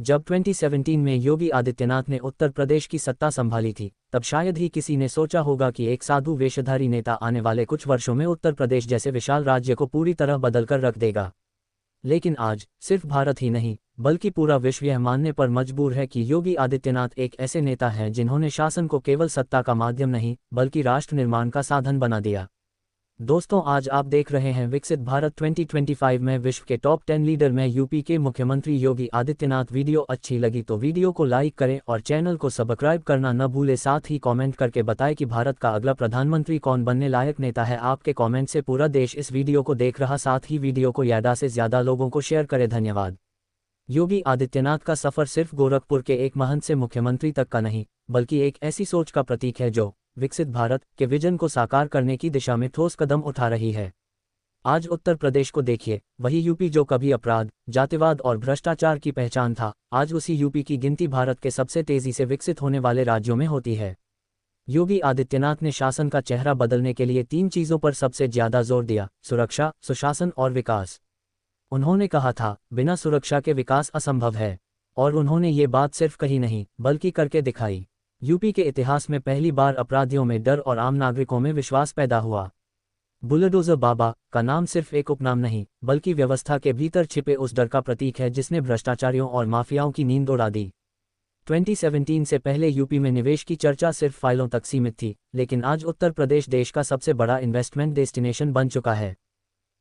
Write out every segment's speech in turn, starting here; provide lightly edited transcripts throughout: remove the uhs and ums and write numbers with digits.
जब 2017 में योगी आदित्यनाथ ने उत्तर प्रदेश की सत्ता संभाली थी, तब शायद ही किसी ने सोचा होगा कि एक साधु वेशधारी नेता आने वाले कुछ वर्षों में उत्तर प्रदेश जैसे विशाल राज्य को पूरी तरह बदलकर रख देगा। लेकिन आज सिर्फ भारत ही नहीं, बल्कि पूरा विश्व यह मानने पर मजबूर है कि योगी आदित्यनाथ एक ऐसे नेता हैं जिन्होंने शासन को केवल सत्ता का माध्यम नहीं, बल्कि राष्ट्र निर्माण का साधन बना दिया। दोस्तों, आज आप देख रहे हैं विकसित भारत 2025 में विश्व के टॉप 10 लीडर में यूपी के मुख्यमंत्री योगी आदित्यनाथ। वीडियो अच्छी लगी तो वीडियो को लाइक करें और चैनल को सब्सक्राइब करना न भूलें। साथ ही कमेंट करके बताएं कि भारत का अगला प्रधानमंत्री कौन बनने लायक नेता है। आपके कमेंट से पूरा देश इस वीडियो को देख रहा। साथ ही वीडियो को ज़्यादा से ज़्यादा लोगों को शेयर करें। धन्यवाद। योगी आदित्यनाथ का सफर सिर्फ गोरखपुर के एक महंत से मुख्यमंत्री तक का नहीं, बल्कि एक ऐसी सोच का प्रतीक है जो विकसित भारत के विजन को साकार करने की दिशा में ठोस कदम उठा रही है। आज उत्तर प्रदेश को देखिए, वही यूपी जो कभी अपराध, जातिवाद और भ्रष्टाचार की पहचान था, आज उसी यूपी की गिनती भारत के सबसे तेजी से विकसित होने वाले राज्यों में होती है। योगी आदित्यनाथ ने शासन का चेहरा बदलने के लिए 3 चीजों पर सबसे ज्यादा जोर दिया: सुरक्षा, सुशासन और विकास। उन्होंने कहा था, बिना सुरक्षा के विकास असंभव है। और उन्होंने ये बात सिर्फ कही नहीं, बल्कि करके दिखाई। यूपी के इतिहास में पहली बार अपराधियों में डर और आम नागरिकों में विश्वास पैदा हुआ। बुलडोजर बाबा का नाम सिर्फ एक उपनाम नहीं, बल्कि व्यवस्था के भीतर छिपे उस डर का प्रतीक है जिसने भ्रष्टाचारियों और माफियाओं की नींद उड़ा दी। 2017 से पहले यूपी में निवेश की चर्चा सिर्फ फाइलों तक सीमित थी, लेकिन आज उत्तर प्रदेश देश का सबसे बड़ा इन्वेस्टमेंट डेस्टिनेशन बन चुका है।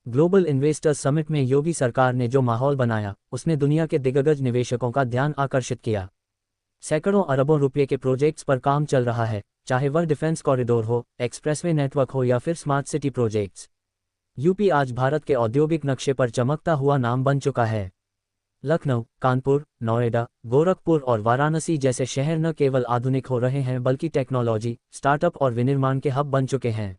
ग्लोबल इन्वेस्टर्स समिट में योगी सरकार ने जो माहौल बनाया, उसने दुनिया के दिग्गज निवेशकों का ध्यान आकर्षित किया। सैकड़ों अरबों रुपये के प्रोजेक्ट्स पर काम चल रहा है, चाहे वह डिफेंस कॉरिडोर हो, एक्सप्रेसवे नेटवर्क हो या फिर स्मार्ट सिटी प्रोजेक्ट्स। यूपी आज भारत के औद्योगिक नक्शे पर चमकता हुआ नाम बन चुका है। लखनऊ, कानपुर, नोएडा, गोरखपुर और वाराणसी जैसे शहर न केवल आधुनिक हो रहे हैं, बल्कि टेक्नोलॉजी, स्टार्टअप और विनिर्माण के हब बन चुके हैं।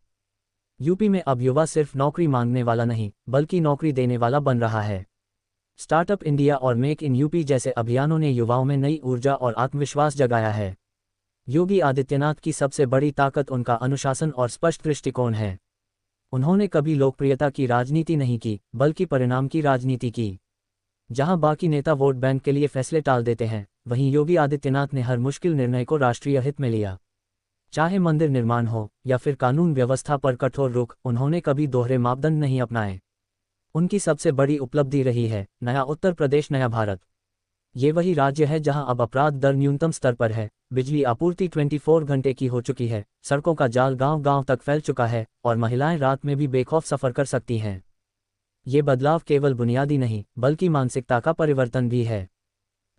यूपी में अब युवा सिर्फ नौकरी मांगने वाला नहीं, बल्कि नौकरी देने वाला बन रहा है। स्टार्टअप इंडिया और मेक इन यूपी जैसे अभियानों ने युवाओं में नई ऊर्जा और आत्मविश्वास जगाया है। योगी आदित्यनाथ की सबसे बड़ी ताकत उनका अनुशासन और स्पष्ट दृष्टिकोण है। उन्होंने कभी लोकप्रियता की राजनीति नहीं की, बल्कि परिणाम की राजनीति की। जहां बाकी नेता वोट बैंक के लिए फैसले टाल देते हैं, वहीं योगी आदित्यनाथ ने हर मुश्किल निर्णय को राष्ट्रीय हित में लिया। चाहे मंदिर निर्माण हो या फिर कानून व्यवस्था पर कठोर रुख, उन्होंने कभी दोहरे मापदंड नहीं अपनाए। उनकी सबसे बड़ी उपलब्धि रही है नया उत्तर प्रदेश, नया भारत। ये वही राज्य है जहां अब अपराध दर न्यूनतम स्तर पर है, बिजली आपूर्ति 24 घंटे की हो चुकी है, सड़कों का जाल गांव-गांव तक फैल चुका है और महिलाएं रात में भी बेखौफ सफर कर सकती हैं। ये बदलाव केवल बुनियादी नहीं, बल्कि मानसिकता का परिवर्तन भी है।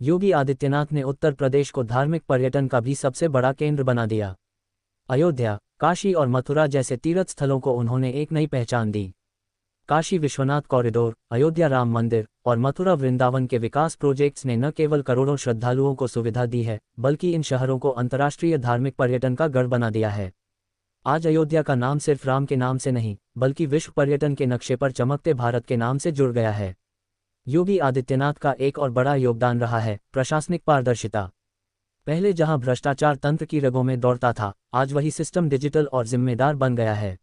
योगी आदित्यनाथ ने उत्तर प्रदेश को धार्मिक पर्यटन का भी सबसे बड़ा केंद्र बना दिया। अयोध्या, काशी और मथुरा जैसे तीर्थ स्थलों को उन्होंने एक नई पहचान दी। काशी विश्वनाथ कॉरिडोर, अयोध्या राम मंदिर और मथुरा वृंदावन के विकास प्रोजेक्ट्स ने न केवल करोड़ों श्रद्धालुओं को सुविधा दी है, बल्कि इन शहरों को अंतर्राष्ट्रीय धार्मिक पर्यटन का गढ़ बना दिया है। आज अयोध्या का नाम सिर्फ राम के नाम से नहीं, बल्कि विश्व पर्यटन के नक्शे पर चमकते भारत के नाम से जुड़ गया है। योगी आदित्यनाथ का एक और बड़ा योगदान रहा है प्रशासनिक पारदर्शिता। पहले जहां भ्रष्टाचार तंत्र की रगों में दौड़ता था, आज वही सिस्टम डिजिटल और जिम्मेदार बन गया है।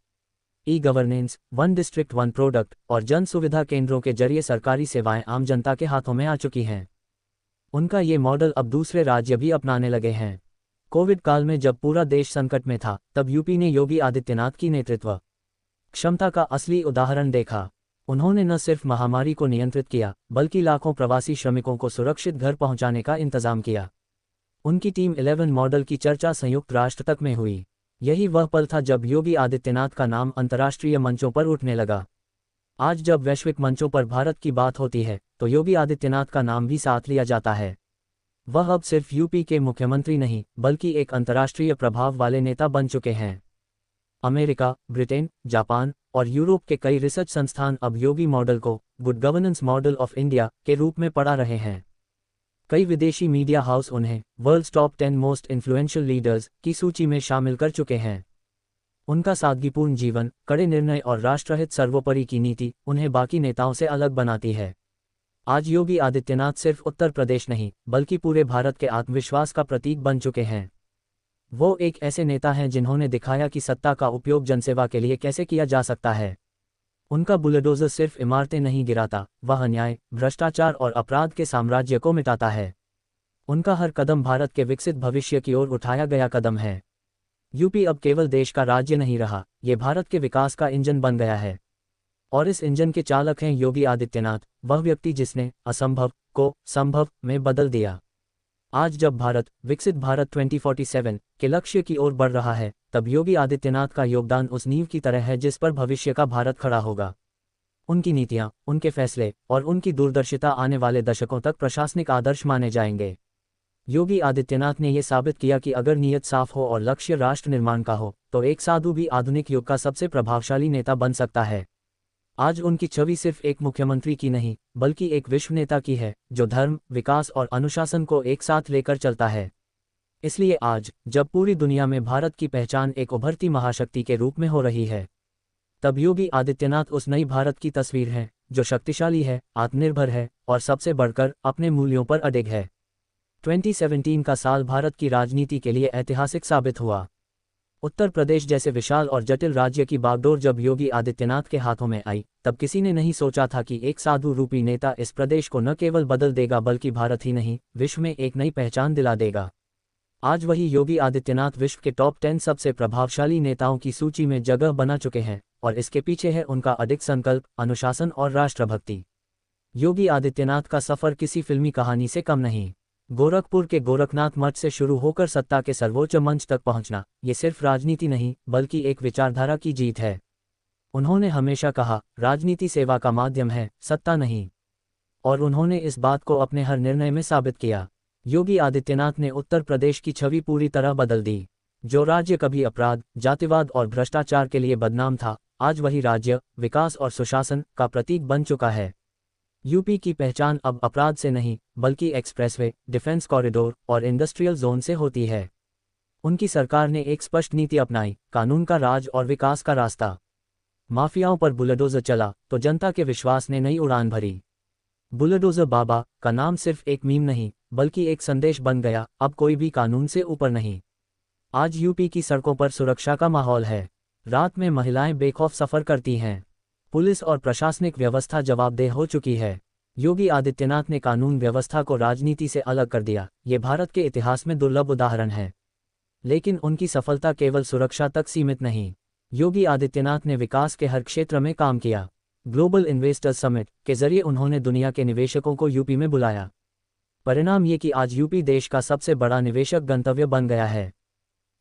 E governance, one district one product और जन सुविधा केंद्रों के जरिए सरकारी सेवाएं आम जनता के हाथों में आ चुकी हैं। उनका ये मॉडल अब दूसरे राज्य भी अपनाने लगे हैं। कोविड काल में जब पूरा देश संकट में था, तब यूपी ने योगी आदित्यनाथ की नेतृत्व क्षमता का असली उदाहरण देखा। उन्होंने न सिर्फ महामारी को नियंत्रित किया, बल्कि लाखों प्रवासी श्रमिकों को सुरक्षित घर पहुंचाने का इंतजाम किया। उनकी टीम 11 मॉडल की चर्चा संयुक्त राष्ट्र तक में हुई। यही वह पल था जब योगी आदित्यनाथ का नाम अंतर्राष्ट्रीय मंचों पर उठने लगा। आज जब वैश्विक मंचों पर भारत की बात होती है, तो योगी आदित्यनाथ का नाम भी साथ लिया जाता है। वह अब सिर्फ यूपी के मुख्यमंत्री नहीं, बल्कि एक अंतर्राष्ट्रीय प्रभाव वाले नेता बन चुके हैं। अमेरिका, ब्रिटेन, जापान और यूरोप के कई रिसर्च संस्थान अब योगी मॉडल को good governance model of India के रूप में पढ़ा रहे हैं। कई विदेशी मीडिया हाउस उन्हें world's top 10 most influential leaders की सूची में शामिल कर चुके हैं। उनका सादगीपूर्ण जीवन, कड़े निर्णय और राष्ट्रहित सर्वोपरि की नीति उन्हें बाकी नेताओं से अलग बनाती है। आज योगी आदित्यनाथ सिर्फ उत्तर प्रदेश नहीं, बल्कि पूरे भारत के आत्मविश्वास का प्रतीक बन चुके हैं। वो एक ऐसे नेता हैं जिन्होंने दिखाया कि सत्ता का उपयोग जनसेवा के लिए कैसे किया जा सकता है। उनका बुलडोजर सिर्फ इमारतें नहीं गिराता, वह अन्याय, भ्रष्टाचार और अपराध के साम्राज्य को मिटाता है। उनका हर कदम भारत के विकसित भविष्य की ओर उठाया गया कदम है। यूपी अब केवल देश का राज्य नहीं रहा, ये भारत के विकास का इंजन बन गया है। और इस इंजन के चालक हैं योगी आदित्यनाथ, वह व्यक्ति जिसने असंभव को संभव में बदल दिया। आज जब भारत विकसित भारत 2047 के लक्ष्य की ओर बढ़ रहा है, तब योगी आदित्यनाथ का योगदान उस नींव की तरह है जिस पर भविष्य का भारत खड़ा होगा। उनकी नीतियां, उनके फैसले और उनकी दूरदर्शिता आने वाले दशकों तक प्रशासनिक आदर्श माने जाएंगे। योगी आदित्यनाथ ने यह साबित किया कि अगर नीयत साफ हो और लक्ष्य राष्ट्र निर्माण का हो, तो एक साधु भी आधुनिक युग का सबसे प्रभावशाली नेता बन सकता है। आज उनकी छवि सिर्फ एक मुख्यमंत्री की नहीं, बल्कि एक विश्व नेता की है, जो धर्म, विकास और अनुशासन को एक साथ लेकर चलता है। इसलिए आज, जब पूरी दुनिया में भारत की पहचान एक उभरती महाशक्ति के रूप में हो रही है, तब योगी आदित्यनाथ उस नई भारत की तस्वीर है, जो शक्तिशाली है, आत्मनिर्भर है और सबसे बढ़कर अपने मूल्यों पर अडिग है। 2017 का साल भारत की राजनीति के लिए ऐतिहासिक साबित हुआ। उत्तर प्रदेश जैसे विशाल और जटिल राज्य की बागडोर जब योगी आदित्यनाथ के हाथों में आई, तब किसी ने नहीं सोचा था कि एक साधु रूपी नेता इस प्रदेश को न केवल बदल देगा बल्कि भारत ही नहीं, विश्व में एक नई पहचान दिला देगा। आज वही योगी आदित्यनाथ विश्व के टॉप 10 सबसे प्रभावशाली नेताओं की सूची में जगह बना चुके हैं, और इसके पीछे है उनका अडिग संकल्प, अनुशासन और राष्ट्रभक्ति। योगी आदित्यनाथ का सफर किसी फिल्मी कहानी से कम नहीं। गोरखपुर के गोरखनाथ मठ से शुरू होकर सत्ता के सर्वोच्च मंच तक पहुंचना, ये सिर्फ राजनीति नहीं, बल्कि एक विचारधारा की जीत है। उन्होंने हमेशा कहा, राजनीति सेवा का माध्यम है, सत्ता नहीं। और उन्होंने इस बात को अपने हर निर्णय में साबित किया। योगी आदित्यनाथ ने उत्तर प्रदेश की छवि पूरी तरह बदल दी। जो राज्य कभी अपराध, जातिवाद और भ्रष्टाचार के लिए बदनाम था, आज वही राज्य विकास और सुशासन का प्रतीक बन चुका है। यूपी की पहचान अब अपराध से नहीं, बल्कि एक्सप्रेसवे, डिफेंस कॉरिडोर और इंडस्ट्रियल जोन से होती है। उनकी सरकार ने एक स्पष्ट नीति अपनाई, कानून का राज और विकास का रास्ता। माफियाओं पर बुलडोजर चला तो जनता के विश्वास ने नई उड़ान भरी। बुलडोजर बाबा का नाम सिर्फ एक मीम नहीं, बल्कि एक संदेश बन गया, अब कोई भी कानून से ऊपर नहीं। आज यूपी की सड़कों पर सुरक्षा का माहौल है। रात में महिलाएं बेखौफ सफर करती हैं। पुलिस और प्रशासनिक व्यवस्था जवाबदेह हो चुकी है। योगी आदित्यनाथ ने कानून व्यवस्था को राजनीति से अलग कर दिया। ये भारत के इतिहास में दुर्लभ उदाहरण है। लेकिन उनकी सफलता केवल सुरक्षा तक सीमित नहीं। योगी आदित्यनाथ ने विकास के हर क्षेत्र में काम किया। ग्लोबल इन्वेस्टर्स समिट के जरिए उन्होंने दुनिया के निवेशकों को यूपी में बुलाया। परिणाम ये कि आज यूपी देश का सबसे बड़ा निवेशक गंतव्य बन गया है।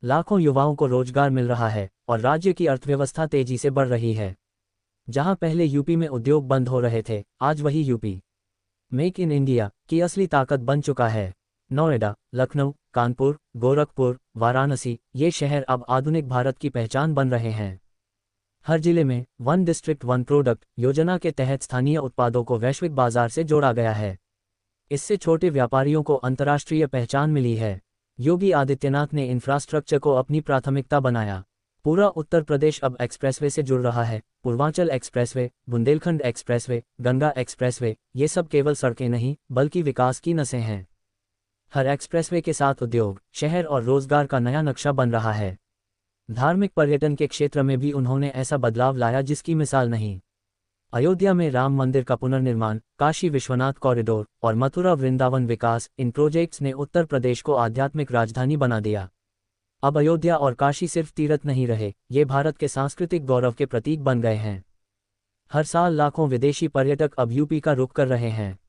लाखों युवाओं को रोजगार मिल रहा है और राज्य की अर्थव्यवस्था तेजी से बढ़ रही है। जहां पहले यूपी में उद्योग बंद हो रहे थे, आज वही यूपी मेक इन इंडिया की असली ताकत बन चुका है। नोएडा, लखनऊ, कानपुर, गोरखपुर, वाराणसी, ये शहर अब आधुनिक भारत की पहचान बन रहे हैं। हर जिले में वन डिस्ट्रिक्ट वन प्रोडक्ट योजना के तहत स्थानीय उत्पादों को वैश्विक बाजार से जोड़ा गया है। इससे छोटे व्यापारियों को अंतर्राष्ट्रीय पहचान मिली है। योगी आदित्यनाथ ने इंफ्रास्ट्रक्चर को अपनी प्राथमिकता बनाया। पूरा उत्तर प्रदेश अब एक्सप्रेसवे से जुड़ रहा है। Purvanchal expressway, Bundelkhand expressway, Ganga expressway, ये सब केवल सड़कें नहीं, बल्कि विकास की नसें हैं। हर एक्सप्रेसवे के साथ उद्योग, शहर और रोजगार का नया नक्शा बन रहा है। धार्मिक पर्यटन के क्षेत्र में भी उन्होंने ऐसा बदलाव लाया जिसकी मिसाल नहीं। अयोध्या में राम मंदिर का पुनर्निर्माण, काशी विश्वनाथ कॉरिडोर और मथुरा वृंदावन विकास, इन प्रोजेक्ट्स ने उत्तर प्रदेश को आध्यात्मिक राजधानी बना दिया। अब अयोध्या और काशी सिर्फ तीर्थ नहीं रहे, ये भारत के सांस्कृतिक गौरव के प्रतीक बन गए हैं। हर साल लाखों विदेशी पर्यटक अब यूपी का रुख कर रहे हैं।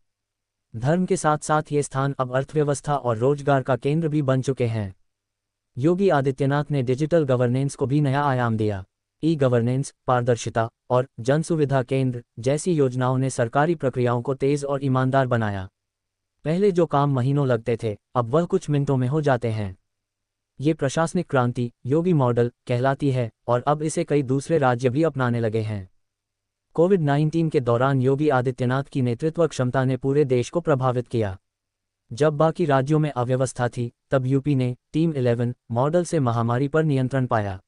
धर्म के साथ साथ ये स्थान अब अर्थव्यवस्था और रोजगार का केंद्र भी बन चुके हैं। योगी आदित्यनाथ ने डिजिटल गवर्नेंस को भी नया आयाम दिया। ई गवर्नेंस, पारदर्शिता और जन सुविधा केंद्र जैसी योजनाओं ने सरकारी प्रक्रियाओं को तेज और ईमानदार बनाया। पहले जो काम महीनों लगते थे, अब वह कुछ मिनटों में हो जाते हैं। ये प्रशासनिक क्रांति योगी मॉडल कहलाती है और अब इसे कई दूसरे राज्य भी अपनाने लगे हैं। कोविड-19 के दौरान योगी आदित्यनाथ की नेतृत्व क्षमता ने पूरे देश को प्रभावित किया। जब बाकी राज्यों में अव्यवस्था थी, तब यूपी ने टीम 11 मॉडल से महामारी पर नियंत्रण पाया।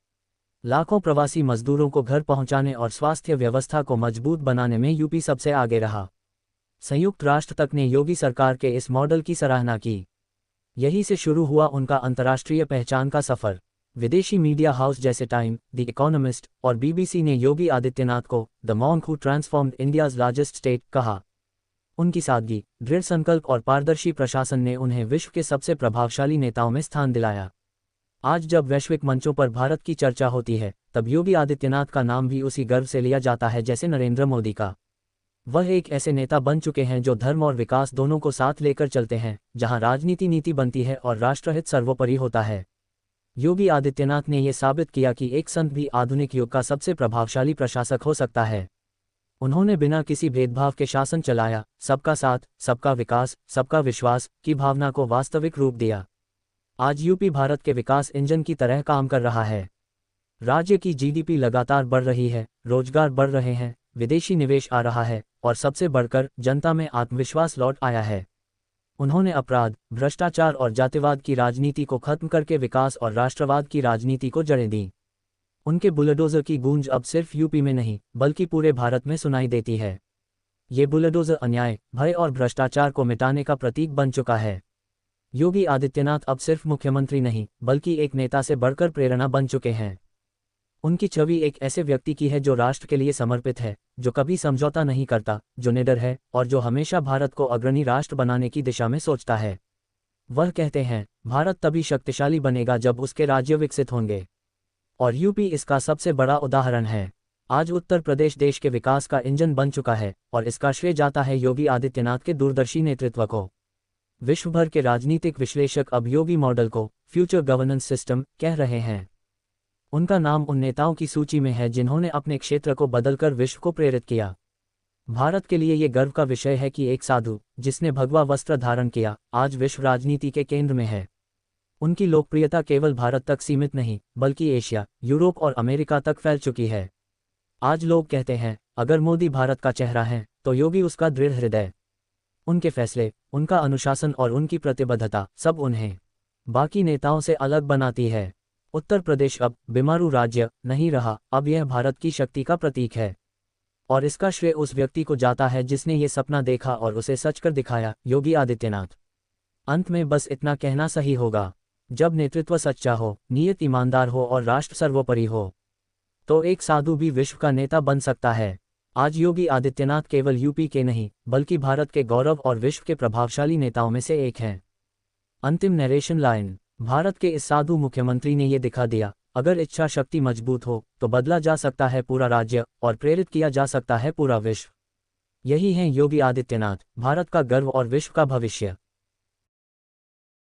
लाखों प्रवासी मजदूरों को घर पहुंचाने और स्वास्थ्य व्यवस्था को मजबूत बनाने में यूपी सबसे आगे रहा। संयुक्त राष्ट्र तक ने योगी सरकार के इस मॉडल की सराहना की। यहीं से शुरू हुआ उनका अंतर्राष्ट्रीय पहचान का सफर। विदेशी मीडिया हाउस जैसे टाइम, द इकोनॉमिस्ट और बीबीसी ने योगी आदित्यनाथ को the monk who transformed India's largest state कहा। उनकी सादगी, दृढ़ संकल्प और पारदर्शी प्रशासन ने उन्हें विश्व के सबसे प्रभावशाली नेताओं में स्थान दिलाया। आज जब वैश्विक मंचों पर भारत की चर्चा होती है, तब योगी आदित्यनाथ का नाम भी उसी गर्व से लिया जाता है जैसे नरेंद्र मोदी का। वह एक ऐसे नेता बन चुके हैं जो धर्म और विकास दोनों को साथ लेकर चलते हैं, जहां राजनीति नीति बनती है और राष्ट्रहित सर्वोपरि होता है। योगी आदित्यनाथ ने यह साबित किया कि एक संत भी आधुनिक युग का सबसे प्रभावशाली प्रशासक हो सकता है। उन्होंने बिना किसी भेदभाव के शासन चलाया, सबका साथ, सबका विकास, सबका विश्वास की भावना को वास्तविक रूप दिया। आज यूपी भारत के विकास इंजन की तरह काम कर रहा है। राज्य की जीडीपी लगातार बढ़ रही है, रोजगार बढ़ रहे हैं, विदेशी निवेश आ रहा है और सबसे बढ़कर जनता में आत्मविश्वास लौट आया है। उन्होंने अपराध, भ्रष्टाचार और जातिवाद की राजनीति को खत्म करके विकास और राष्ट्रवाद की राजनीति को जड़ें दी। उनके बुलडोजर की गूंज अब सिर्फ यूपी में नहीं बल्कि पूरे भारत में सुनाई देती है। ये बुलडोजर अन्याय, भय और भ्रष्टाचार को मिटाने का प्रतीक बन चुका है। योगी आदित्यनाथ अब सिर्फ मुख्यमंत्री नहीं बल्कि एक नेता से बढ़कर प्रेरणा बन चुके हैं। उनकी छवि एक ऐसे व्यक्ति की है जो राष्ट्र के लिए समर्पित है, जो कभी समझौता नहीं करता, जो निडर है और जो हमेशा भारत को अग्रणी राष्ट्र बनाने की दिशा में सोचता है। वह कहते हैं, भारत तभी शक्तिशाली बनेगा जब उसके राज्य विकसित होंगे, और यूपी इसका सबसे बड़ा उदाहरण है। आज उत्तर प्रदेश देश के विकास का इंजन बन चुका है और इसका श्रेय जाता है योगी आदित्यनाथ के दूरदर्शी नेतृत्व को। विश्व भर के राजनीतिक विश्लेषक अब योगी मॉडल को फ्यूचर गवर्नेंस सिस्टम कह रहे हैं। उनका नाम उन नेताओं की सूची में है जिन्होंने अपने क्षेत्र को बदलकर विश्व को प्रेरित किया। भारत के लिए ये गर्व का विषय है कि एक साधु, जिसने भगवा वस्त्र धारण किया, आज विश्व राजनीति के केंद्र में है। उनकी लोकप्रियता केवल भारत तक सीमित नहीं बल्कि एशिया, यूरोप और अमेरिका तक फैल चुकी है। आज लोग कहते हैं, अगर मोदी भारत का चेहरा है तो योगी उसका दृढ़ हृदय। उनके फैसले, उनका अनुशासन और उनकी प्रतिबद्धता सब उन्हें बाकी नेताओं से अलग बनाती है। उत्तर प्रदेश अब बीमारू राज्य नहीं रहा, अब यह भारत की शक्ति का प्रतीक है। और इसका श्रेय उस व्यक्ति को जाता है जिसने ये सपना देखा और उसे सच कर दिखाया, योगी आदित्यनाथ। अंत में बस इतना कहना सही होगा, जब नेतृत्व सच्चा हो, नीयत ईमानदार हो और राष्ट्र सर्वोपरि हो, तो एक साधु भी विश्व का नेता बन सकता है। आज योगी आदित्यनाथ केवल यूपी के नहीं बल्कि भारत के गौरव और विश्व के प्रभावशाली नेताओं में से एक हैं। अंतिम नरेशन लाइन। भारत के इस साधु मुख्यमंत्री ने ये दिखा दिया, अगर इच्छा शक्ति मजबूत हो तो बदला जा सकता है पूरा राज्य और प्रेरित किया जा सकता है पूरा विश्व। यही है योगी आदित्यनाथ, भारत का गर्व और विश्व का भविष्य।